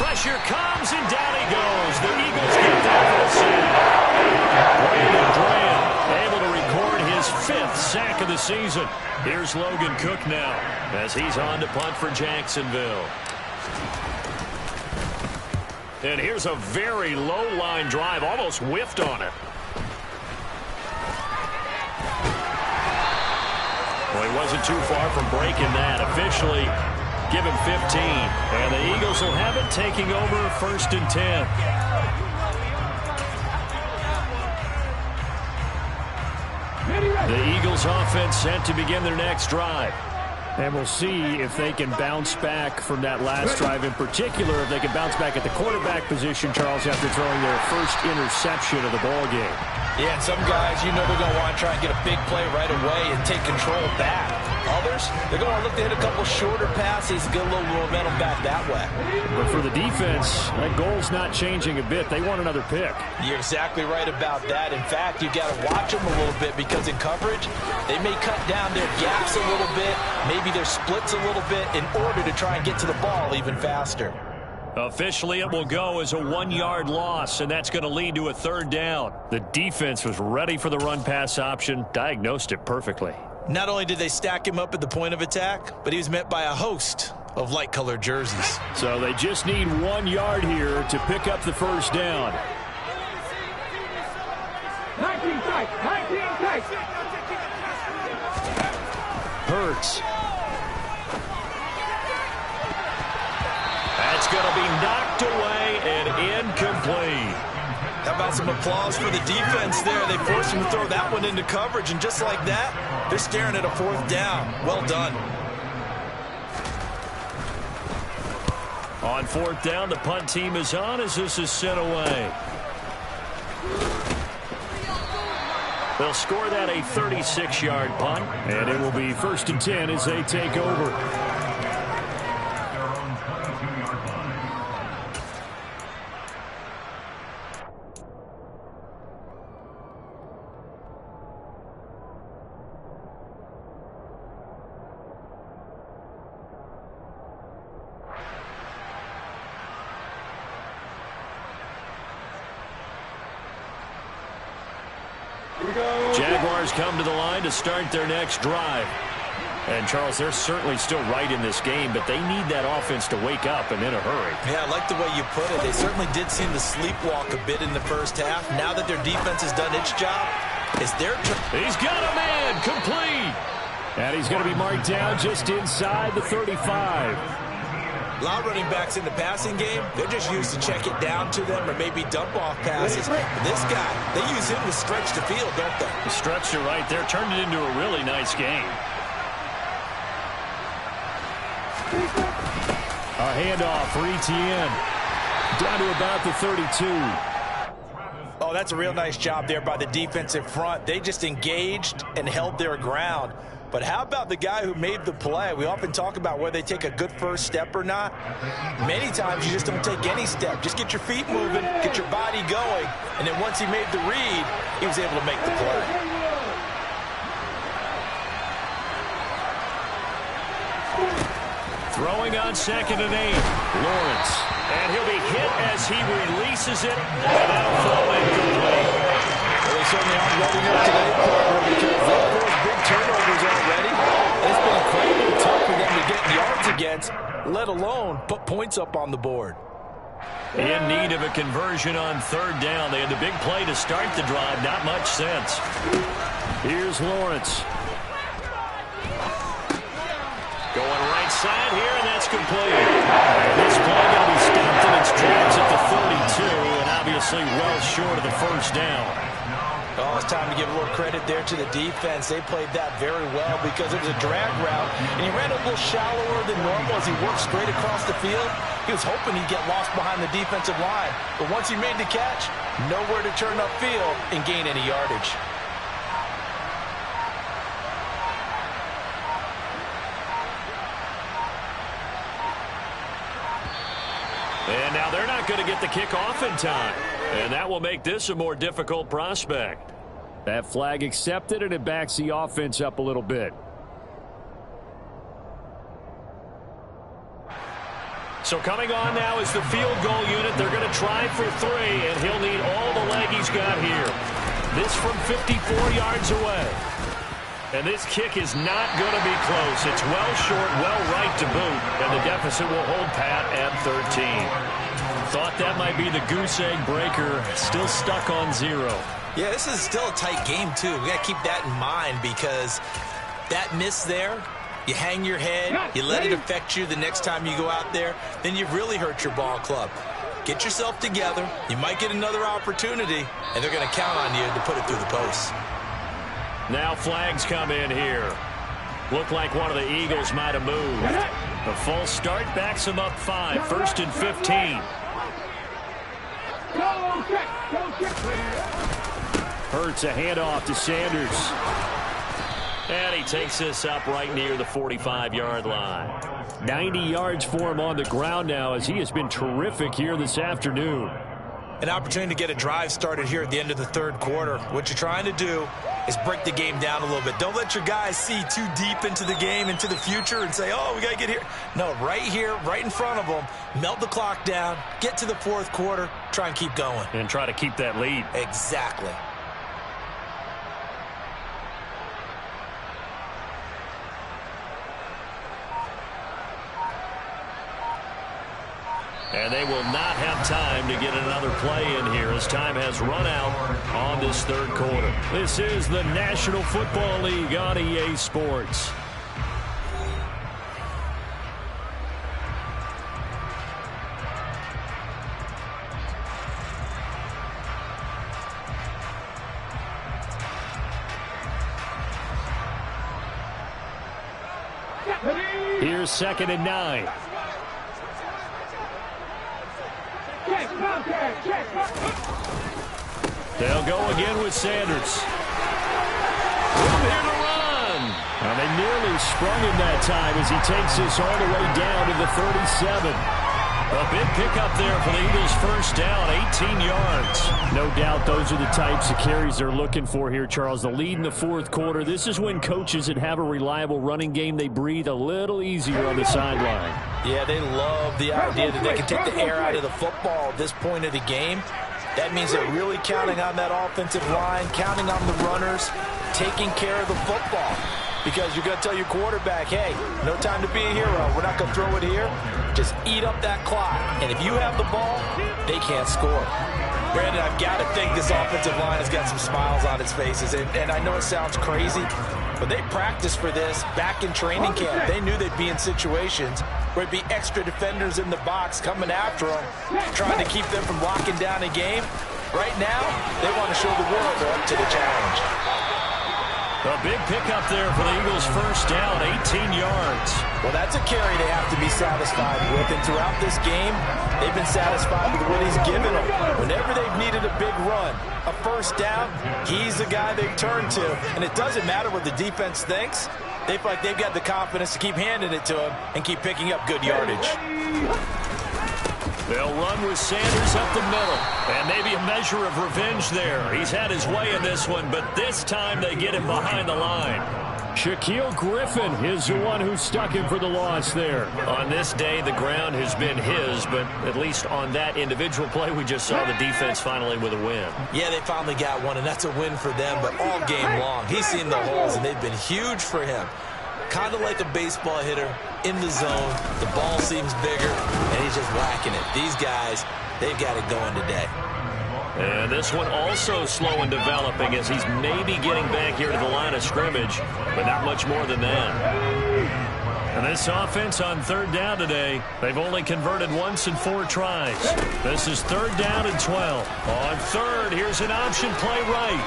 Pressure comes, and down he goes. The Eagles get there for the sack. Brandon Graham able to record his 5th sack of the season. Here's Logan Cook now as he's on to punt for Jacksonville. And here's a very low-line drive, almost whiffed on it. Well, he wasn't too far from breaking that. Officially, give him 15. And the Eagles will have it, taking over 1st and 10. The Eagles offense set to begin their next drive. And we'll see if they can bounce back from that last drive. In particular, if they can bounce back at the quarterback position, Charles, after throwing their first interception of the ball game. Yeah, and some guys, you know they're going to want to try and get a big play right away and take control back. Others, they're going to look to hit a couple shorter passes, get a little momentum back that way. But for the defense, that goal's not changing a bit. They want another pick. You're exactly right about that. In fact, you've got to watch them a little bit because in coverage, they may cut down their gaps a little bit, maybe their splits a little bit in order to try and get to the ball even faster. Officially, it will go as a 1-yard loss, and that's going to lead to a 3rd down. The defense was ready for the run-pass option, diagnosed it perfectly. Not only did they stack him up at the point of attack, but he was met by a host of light-colored jerseys. So they just need 1 yard here to pick up the 1st down. 19 tight, 19 tight. Hurts. That's going to be knocked away and incomplete. How about some applause for the defense there? They forced him to throw that one into coverage, and just like that, they're staring at a 4th down. Well done. On 4th down, the punt team is on as this is sent away. They'll score that a 36-yard punt, and it will be 1st and 10 as they take over. Jaguars come to the line to start their next drive. And, Charles, they're certainly still right in this game, but they need that offense to wake up and in a hurry. Yeah, I like the way you put it. They certainly did seem to sleepwalk a bit in the first half. Now that their defense has done its job, it's their turn. He's got a man, complete. And he's going to be marked down just inside the 35. A lot of running backs in the passing game, they're just used to check it down to them or maybe dump-off passes. But this guy, they use him to stretch the field, don't they? The stretch to right there turned it into a really nice game. A A handoff for Etienne. Down to about the 32. Oh, that's a real nice job there by the defensive front. They just engaged and held their ground. But how about the guy who made the play? We often talk about whether they take a good first step or not. Many times you just don't take any step. Just get your feet moving, get your body going, and then once he made the read, he was able to make the play. Throwing on 2nd and 8. Lawrence. And he'll be hit as he releases it. And that'll fall incomplete. Well, they certainly aren't ready here today, partner, because they've forced big turnovers already. It's been incredibly tough for them to get yards against, let alone put points up on the board. In need of a conversion on 3rd down. They had the big play to start the drive. Not much sense. Here's Lawrence. Going right side here, and that's complete. This play going to be stopped in its tracks at the 42, and obviously well short of the first down. Oh, it's time to give a little credit there to the defense. They played that very well because it was a drag route, and he ran a little shallower than normal as he worked straight across the field. He was hoping he'd get lost behind the defensive line, but once he made the catch, nowhere to turn upfield and gain any yardage. And now they're not going to get the kickoff in time. And that will make this a more difficult prospect. That flag accepted, and it backs the offense up a little bit. So coming on now is the field goal unit. They're going to try for 3, and he'll need all the leg he's got here. This from 54 yards away. And this kick is not going to be close. It's well short, well right to boot, and the deficit will hold pat at 13. Thought that might be the goose egg breaker. Still stuck on 0. Yeah, this is still a tight game, too. We got to keep that in mind because that miss there, you hang your head, you let it affect you the next time you go out there, then you've really hurt your ball club. Get yourself together. You might get another opportunity, and they're going to count on you to put it through the post. Now flags come in here. Looked like one of the Eagles might have moved. The false start backs them up 5. 1st and 15. Hurts a handoff to Sanders. And he takes this up right near the 45-yard line. 90 yards for him on the ground now as he has been terrific here this afternoon. An opportunity to get a drive started here at the end of the 3rd quarter. What you're trying to do is break the game down a little bit. Don't let your guys see too deep into the game, into the future, and say, oh, we got to get here. No, right here, right in front of them, melt the clock down, get to the 4th quarter, try and keep going. And try to keep that lead. Exactly. And they will not have time to get another play in here as time has run out on this 3rd quarter. This is the National Football League on EA Sports. Here's 2nd and 9. They'll go again with Sanders. Room here to run. Now they nearly sprung him that time as he takes this all the way down to the 37. A big pickup there for the Eagles' first down, 18 yards. No doubt those are the types of carries they're looking for here, Charles. The lead in the 4th quarter. This is when coaches that have a reliable running game, they breathe a little easier on the sideline. Yeah, they love the idea that they can take the air out of the football at this point of the game. That means they're really counting on that offensive line, counting on the runners, taking care of the football. Because you're going to tell your quarterback, hey, no time to be a hero. We're not going to throw it here. Just eat up that clock. And if you have the ball, they can't score. Brandon, I've got to think this offensive line has got some smiles on its faces. And I know it sounds crazy, but they practiced for this back in training camp. They knew they'd be in situations where it'd be extra defenders in the box coming after them, trying to keep them from locking down a game. Right now, they want to show the world they're up to the challenge. A big pickup there for the Eagles' first down, 18 yards. Well, that's a carry they have to be satisfied with. And throughout this game, they've been satisfied with what he's given them. Whenever they've needed a big run, a first down, he's the guy they turn to. And it doesn't matter what the defense thinks. They feel like they've got the confidence to keep handing it to him and keep picking up good yardage. They'll run with Sanders up the middle. And maybe a measure of revenge there. He's had his way in this one, but this time they get him behind the line. Shaquille Griffin is the one who stuck him for the loss there. On this day, the ground has been his, but at least on that individual play, we just saw the defense finally with a win. Yeah, they finally got one, and that's a win for them, but all game long, he's seen the holes, and they've been huge for him. Kind of like a baseball hitter in the zone. The ball seems bigger, and he's just whacking it. These guys, they've got it going today. And this one also slow in developing as he's maybe getting back here to the line of scrimmage, but not much more than that. And this offense on third down today, they've only converted once in 4 tries. This is third down and 12. On third, here's an option play right.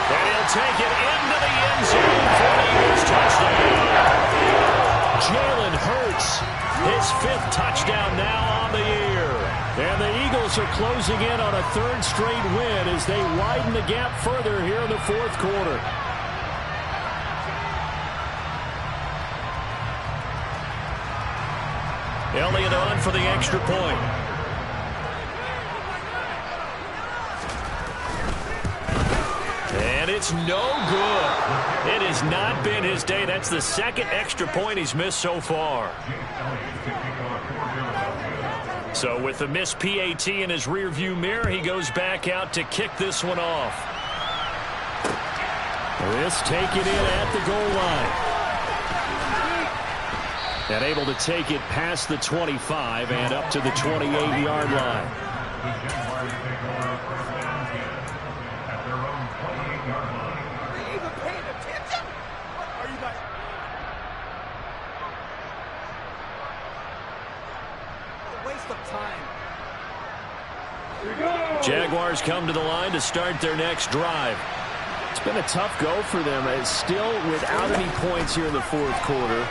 And he'll take it into the end zone for the Eagles touchdown. Jalen Hurts, his 5th touchdown now on the year. And the Eagles are closing in on a 3rd straight win as they widen the gap further here in the 4th quarter. Elliott on for the extra point. And it's no good. It has not been his day. That's the 2nd extra point he's missed so far. So with the missed PAT in his rearview mirror, he goes back out to kick this one off. This taken in at the goal line. And able to take it past the 25 and up to the 28-yard line. Jaguars come to the line to start their next drive. It's been a tough go for them. It's still without any points here in the 4th quarter.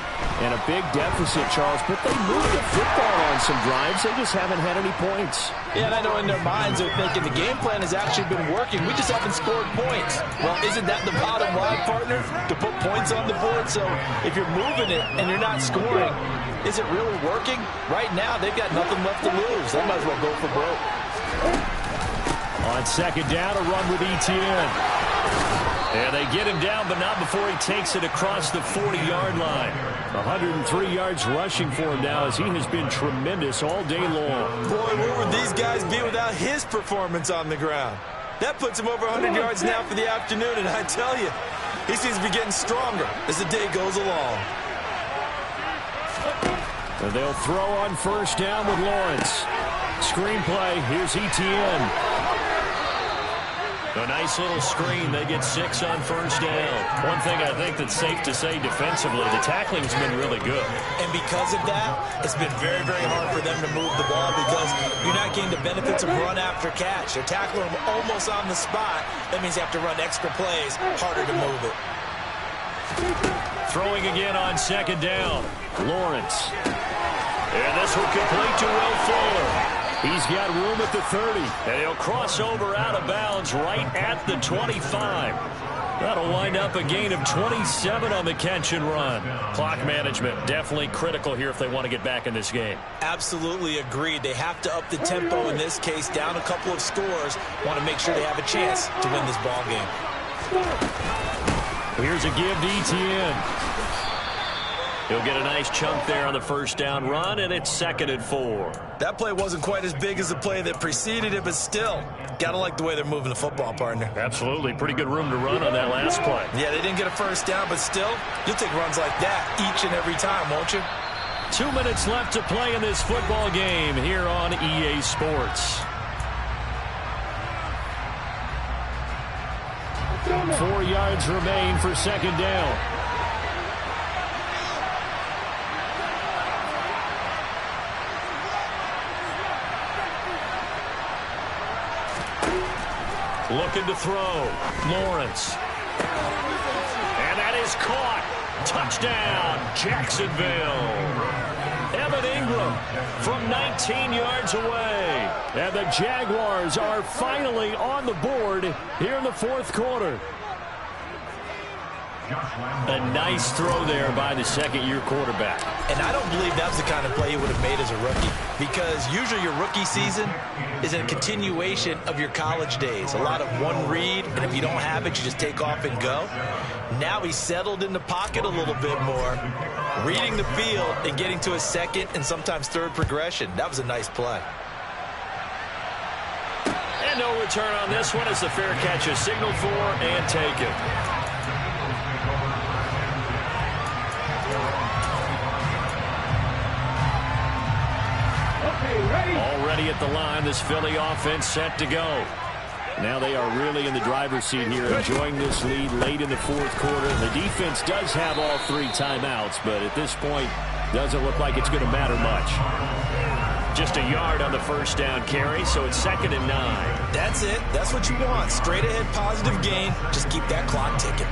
And a big deficit, Charles. But they moved the football on some drives. They just haven't had any points. Yeah, and I know in their minds they're thinking the game plan has actually been working. We just haven't scored points. Well, isn't that the bottom line, partner? To put points on the board? So if you're moving it and you're not scoring, is it really working? Right now, they've got nothing left to lose. They might as well go for broke. On second down, a run with Etienne. And they get him down, but not before he takes it across the 40-yard line. 103 yards rushing for him now as he has been tremendous all day long. Boy, where would these guys be without his performance on the ground? That puts him over 100 yards now for the afternoon, and I tell you, he seems to be getting stronger as the day goes along. And they'll throw on first down with Lawrence. Screenplay, here's Etienne. A nice little screen. They get 6 on first down. One thing I think that's safe to say defensively, the tackling's been really good. And because of that, it's been very, very hard for them to move the ball because you're not getting the benefits of run after catch. They're tackling them almost on the spot. That means you have to run extra plays, harder to move it. Throwing again on second down. Lawrence. And this will complete to Will Fuller. He's got room at the 30. And he'll cross over out of bounds right at the 25. That'll wind up a gain of 27 on the catch and run. Clock management definitely critical here if they want to get back in this game. Absolutely agreed. They have to up the tempo in this case, down a couple of scores. Want to make sure they have a chance to win this ball game. Here's a give to Etienne. He'll get a nice chunk there on the first down run, and it's 2nd and 4. That play wasn't quite as big as the play that preceded it, but still, gotta like the way they're moving the football, partner. Absolutely. Pretty good room to run on that last play. Yeah, they didn't get a first down, but still, you'll take runs like that each and every time, won't you? 2 minutes left to play in this football game here on EA Sports. 4 yards remain for second down. Looking to throw. Lawrence. And that is caught. Touchdown, Jacksonville. Evan Ingram from 19 yards away. And the Jaguars are finally on the board here in the fourth quarter. A nice throw there by the second-year quarterback. And I don't believe that's the kind of play he would have made as a rookie, because usually your rookie season is a continuation of your college days. A lot of one read, and if you don't have it, you just take off and go. Now he's settled in the pocket a little bit more, reading the field and getting to a second and sometimes third progression. That was a nice play. And no return on this one as the fair catch is signaled for and taken. Already at the line, this Philly offense set to go. Now they are really in the driver's seat here, enjoying this lead late in the fourth quarter. The defense does have all 3 timeouts, but at this point, doesn't look like it's going to matter much. Just a yard on the first down carry, so it's 2nd and 9. That's it. That's what you want. Straight ahead positive gain. Just keep that clock ticking.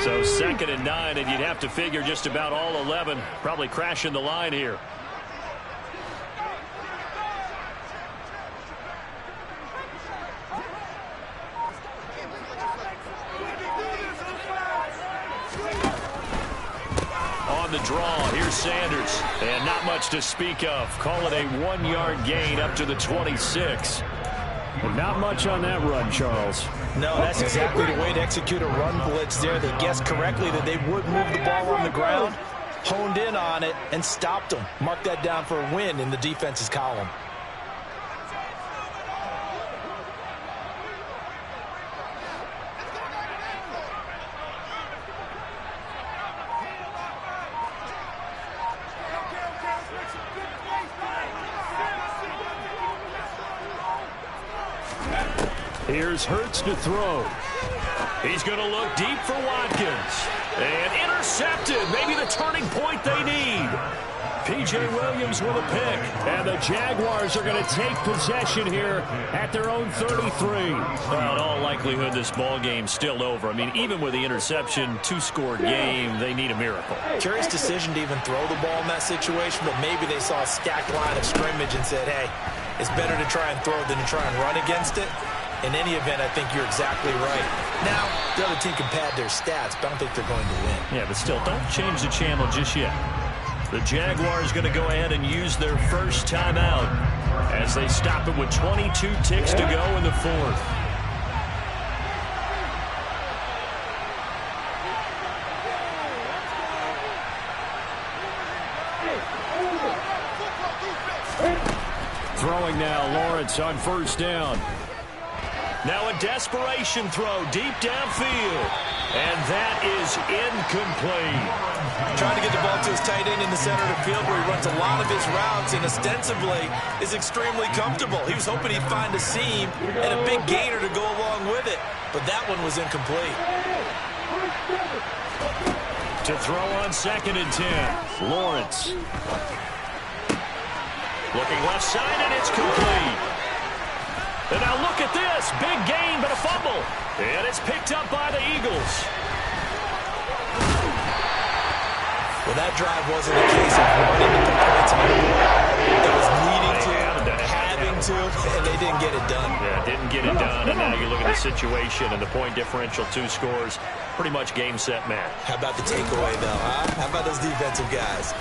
So 2nd and 9, and you'd have to figure just about all 11 probably crashing the line here. On the draw, here's Sanders. And not much to speak of. Call it a 1-yard gain up to the 26. And not much on that run, Charles. No, that's exactly the way to execute a run blitz there. They guessed correctly that they would move the ball on the ground, honed in on it, and stopped them. Mark that down for a win in the defense's column. Here's Hurts to throw. He's going to look deep for Watkins. And intercepted. Maybe the turning point they need. P.J. Williams with a pick. And the Jaguars are going to take possession here at their own 33. Well, in all likelihood, this ball game's still over. I mean, even with the interception, 2-score game, they need a miracle. Curious decision to even throw the ball in that situation, but maybe they saw a stacked line of scrimmage and said, hey, it's better to try and throw than to try and run against it. In any event, I think you're exactly right. Now, the other team can pad their stats, but I don't think they're going to win. Yeah, but still, don't change the channel just yet. The Jaguars going to go ahead and use their first timeout as they stop it with 22 ticks to go in the fourth. Throwing now, Lawrence on first down. Now a desperation throw deep downfield. And that is incomplete. Trying to get the ball to his tight end in the center of the field where he runs a lot of his routes and ostensibly is extremely comfortable. He was hoping he'd find a seam and a big gainer to go along with it. But that one was incomplete. To throw on 2nd and 10. Lawrence. Looking left side, and it's complete. And now look at this. Big gain, but a fumble. And it's picked up by the Eagles. Well, that drive wasn't a case of running to put points on the board. It was needing to, having to, and they didn't get it done. Yeah, didn't get it done. And now you look at the situation and the point differential, 2 scores. Pretty much game, set, match. How about the takeaway, though, huh? How about those defensive guys?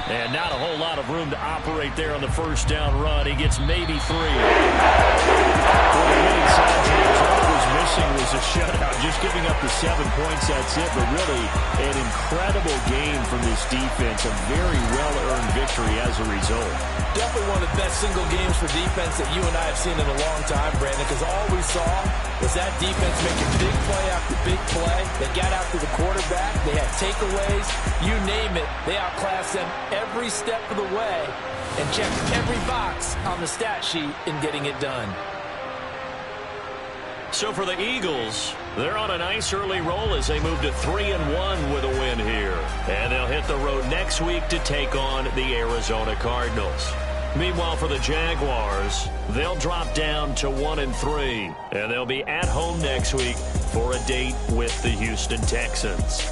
And not a whole lot of room to operate there on the first down run. He gets maybe 3. Well, the winning side here, all it was missing was a shutout. Just giving up the 7 points, that's it. But really, an incredible game from this defense. A very well-earned victory as a result. Definitely one of the best single games for defense that you and I have seen in a long time, Brandon, because all we saw was that defense making big play after big play. They got after the quarterback. They had takeaways. You name it. They outclassed them every step of the way and checked every box on the stat sheet in getting it done. So for the Eagles, they're on a nice early roll as they move to 3-1 with a win here. And they'll hit the road next week to take on the Arizona Cardinals. Meanwhile, for the Jaguars, they'll drop down to 1-3. And they'll be at home next week for a date with the Houston Texans.